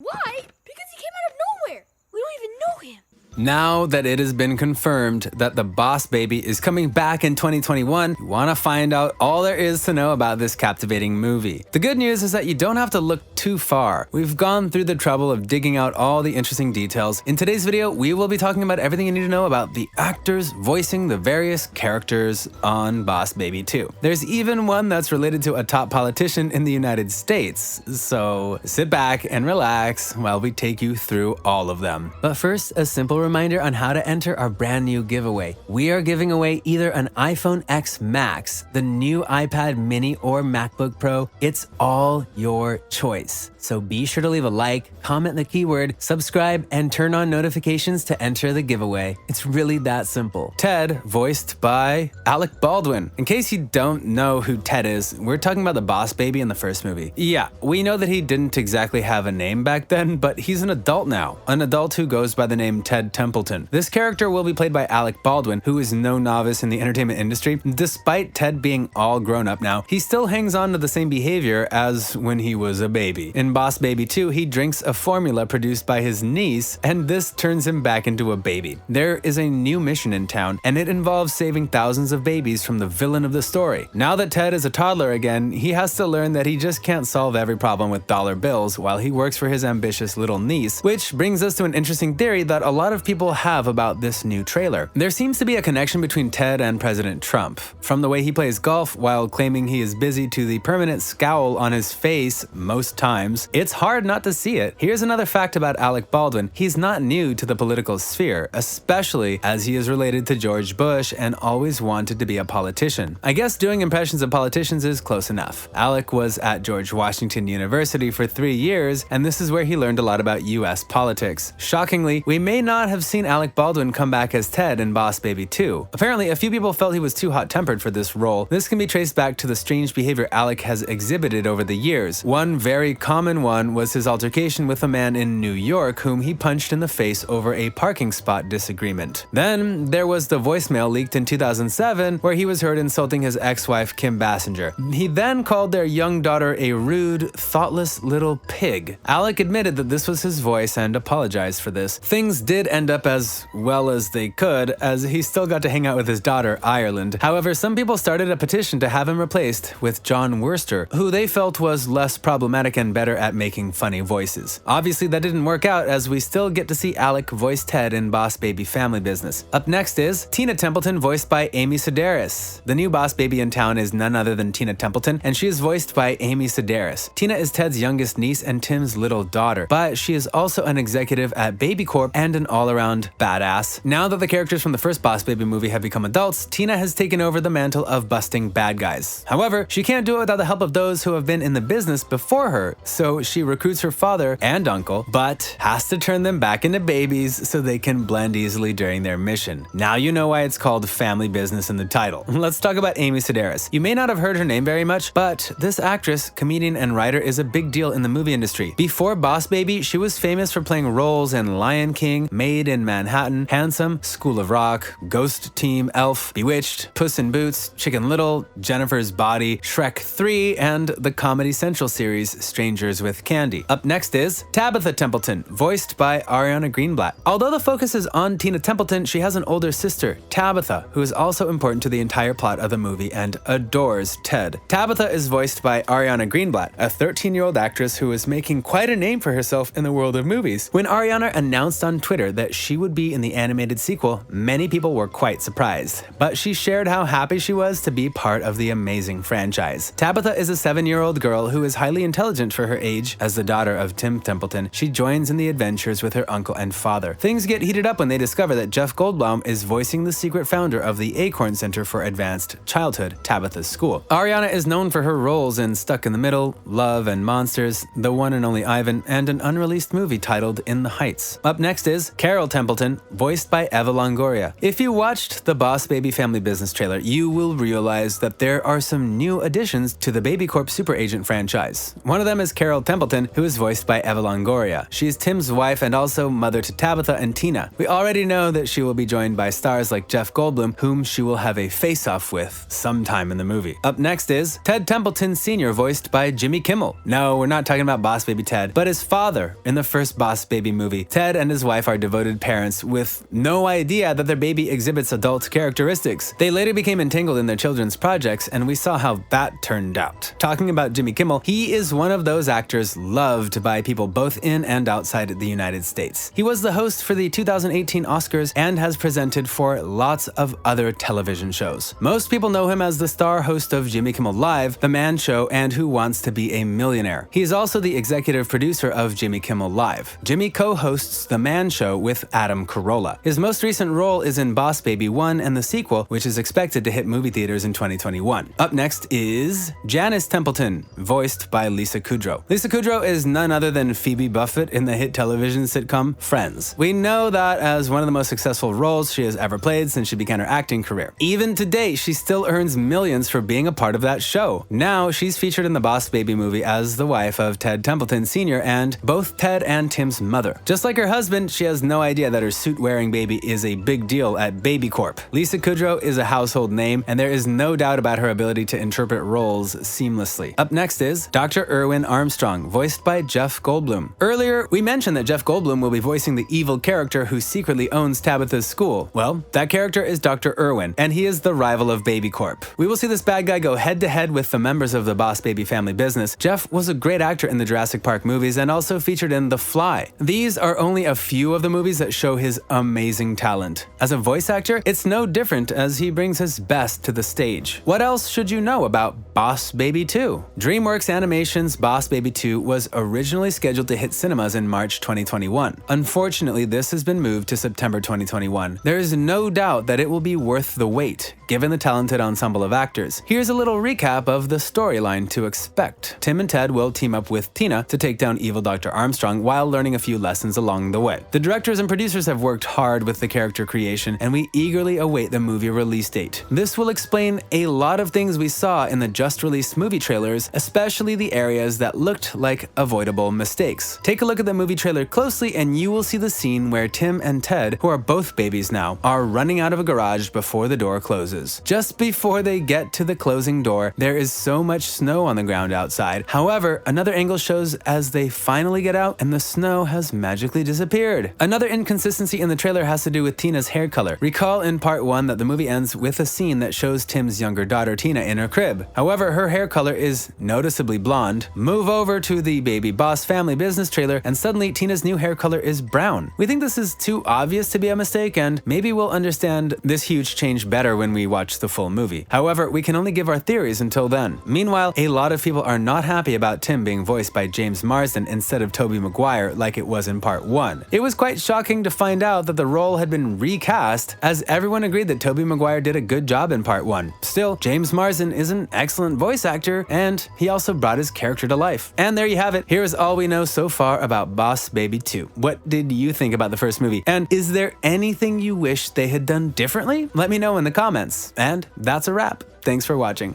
Why? Because he came out of nowhere. We don't even know him. Now that it has been confirmed that The Boss Baby is coming back in 2021, you want to find out all there is to know about this captivating movie. The good news is that you don't have to look too far. We've gone through the trouble of digging out all the interesting details. In today's video, we will be talking about everything you need to know about the actors voicing the various characters on Boss Baby 2. There's even one that's related to a top politician in the United States. So sit back and relax while we take you through all of them. But first, a simple reminder on how to enter our brand new giveaway. We are giving away either an iPhone X Max, the new iPad mini, or MacBook Pro. It's all your choice. So be sure to leave a like, comment the keyword, subscribe, and turn on notifications to enter the giveaway. It's really that simple. Ted, voiced by Alec Baldwin. In case you don't know who Ted is, we're talking about the Boss Baby in the first movie. Yeah, we know that he didn't exactly have a name back then, but he's an adult now. An adult who goes by the name Ted Templeton. This character will be played by Alec Baldwin, who is no novice in the entertainment industry. Despite Ted being all grown up now, he still hangs on to the same behavior as when he was a baby. In Boss Baby 2, he drinks a formula produced by his niece, and this turns him back into a baby. There is a new mission in town, and it involves saving thousands of babies from the villain of the story. Now that Ted is a toddler again, he has to learn that he just can't solve every problem with dollar bills while he works for his ambitious little niece, which brings us to an interesting theory that a lot of people have about this new trailer. There seems to be a connection between Ted and President Trump. From the way he plays golf while claiming he is busy to the permanent scowl on his face most times, it's hard not to see it. Here's another fact about Alec Baldwin. He's not new to the political sphere, especially as he is related to George Bush and always wanted to be a politician. I guess doing impressions of politicians is close enough. Alec was at George Washington University for 3 years, and this is where he learned a lot about US politics. Shockingly, we may not have seen Alec Baldwin come back as Ted in Boss Baby 2. Apparently, a few people felt he was too hot-tempered for this role. This can be traced back to the strange behavior Alec has exhibited over the years. One very common one was his altercation with a man in New York whom he punched in the face over a parking spot disagreement. Then there was the voicemail leaked in 2007 where he was heard insulting his ex-wife Kim Basinger. He then called their young daughter a rude, thoughtless little pig. Alec admitted that this was his voice and apologized for this. Things did end up as well as they could, as he still got to hang out with his daughter, Ireland. However, some people started a petition to have him replaced with John Wurster, who they felt was less problematic and better at making funny voices. Obviously, that didn't work out, as we still get to see Alec voice Ted in Boss Baby Family Business. Up next is Tina Templeton, voiced by Amy Sedaris. The new Boss Baby in town is none other than Tina Templeton, and she is voiced by Amy Sedaris. Tina is Ted's youngest niece and Tim's little daughter, but she is also an executive at Baby Corp and an all-around badass. Now that the characters from the first Boss Baby movie have become adults, Tina has taken over the mantle of busting bad guys. However, she can't do it without the help of those who have been in the business before her, so she recruits her father and uncle, but has to turn them back into babies so they can blend easily during their mission. Now you know why it's called Family Business in the title. Let's talk about Amy Sedaris. You may not have heard her name very much, but this actress, comedian, and writer is a big deal in the movie industry. Before Boss Baby, she was famous for playing roles in Lion King, Made in Manhattan, Handsome, School of Rock, Ghost Team, Elf, Bewitched, Puss in Boots, Chicken Little, Jennifer's Body, Shrek 3, and the Comedy Central series Strangers with Candy. Up next is Tabitha Templeton, voiced by Ariana Greenblatt. Although the focus is on Tina Templeton, she has an older sister, Tabitha, who is also important to the entire plot of the movie and adores Ted. Tabitha is voiced by Ariana Greenblatt, a 13-year-old actress who is making quite a name for herself in the world of movies. When Ariana announced on Twitter that she would be in the animated sequel, many people were quite surprised, but she shared how happy she was to be part of the amazing franchise. Tabitha is a 7-year-old girl who is highly intelligent for her age. As the daughter of Tim Templeton, she joins in the adventures with her uncle and father. Things get heated up when they discover that Jeff Goldblum is voicing the secret founder of the Acorn Center for Advanced Childhood, Tabitha's school. Ariana is known for her roles in Stuck in the Middle, Love and Monsters, The One and Only Ivan, and an unreleased movie titled In the Heights. Up next is Carol Carol Templeton, voiced by Eva Longoria. If you watched the Boss Baby Family Business trailer, you will realize that there are some new additions to the Baby Corp Super Agent franchise. One of them is Carol Templeton, who is voiced by Eva Longoria. She is Tim's wife and also mother to Tabitha and Tina. We already know that she will be joined by stars like Jeff Goldblum, whom she will have a face-off with sometime in the movie. Up next is Ted Templeton Sr., voiced by Jimmy Kimmel. No, we're not talking about Boss Baby Ted, but his father in the first Boss Baby movie. Ted and his wife are devoted parents with no idea that their baby exhibits adult characteristics. They later became entangled in their children's projects, and we saw how that turned out. Talking about Jimmy Kimmel, he is one of those actors loved by people both in and outside the United States. He was the host for the 2018 Oscars and has presented for lots of other television shows. Most people know him as the star host of Jimmy Kimmel Live, The Man Show, and Who Wants to Be a Millionaire. He is also the executive producer of Jimmy Kimmel Live. Jimmy co-hosts The Man Show with Adam Carolla. His most recent role is in Boss Baby 1 and the sequel, which is expected to hit movie theaters in 2021. Up next is Janice Templeton, voiced by Lisa Kudrow. Lisa Kudrow is none other than Phoebe Buffett in the hit television sitcom Friends. We know that as one of the most successful roles she has ever played since she began her acting career. Even today, she still earns millions for being a part of that show. Now, she's featured in the Boss Baby movie as the wife of Ted Templeton Sr. and both Ted and Tim's mother. Just like her husband, she has no idea that her suit-wearing baby is a big deal at Baby Corp. Lisa Kudrow is a household name, and there is no doubt about her ability to interpret roles seamlessly. Up next is Dr. Erwin Armstrong, voiced by Jeff Goldblum. Earlier, we mentioned that Jeff Goldblum will be voicing the evil character who secretly owns Tabitha's school. Well, that character is Dr. Erwin, and he is the rival of Baby Corp. We will see this bad guy go head-to-head with the members of the Boss Baby family business. Jeff was a great actor in the Jurassic Park movies and also featured in The Fly. These are only a few of the movies that show his amazing talent. As a voice actor, it's no different as he brings his best to the stage. What else should you know about Boss Baby 2? DreamWorks Animation's Boss Baby 2 was originally scheduled to hit cinemas in March 2021. Unfortunately, this has been moved to September 2021. There is no doubt that it will be worth the wait, given the talented ensemble of actors. Here's a little recap of the storyline to expect. Tim and Ted will team up with Tina to take down evil Dr. Armstrong while learning a few lessons along the way. The directors and producers have worked hard with the character creation, and we eagerly await the movie release date. This will explain a lot of things we saw in the just-released movie trailers, especially the areas that looked like avoidable mistakes. Take a look at the movie trailer closely and you will see the scene where Tim and Ted, who are both babies now, are running out of a garage before the door closes. Just before they get to the closing door, there is so much snow on the ground outside. However, another angle shows as they finally get out and the snow has magically disappeared. Another inconsistency in the trailer has to do with Tina's hair color. Recall in part 1 that the movie ends with a scene that shows Tim's younger daughter Tina in her crib. However, her hair color is noticeably blonde. Move over to the Baby Boss Family Business trailer and suddenly Tina's new hair color is brown. We think this is too obvious to be a mistake, and maybe we'll understand this huge change better when we watch the full movie. However, we can only give our theories until then. Meanwhile, a lot of people are not happy about Tim being voiced by James Marsden instead of Tobey Maguire like it was in part 1. It was quite shocking to find out that the role had been recast, as everyone agreed that Tobey Maguire did a good job in part 1. Still, James Marsden is an excellent voice actor, and he also brought his character to life. And there you have it. Here is all we know so far about Boss Baby 2. What did you think about the first movie? And is there anything you wish they had done differently? Let me know in the comments. And that's a wrap. Thanks for watching.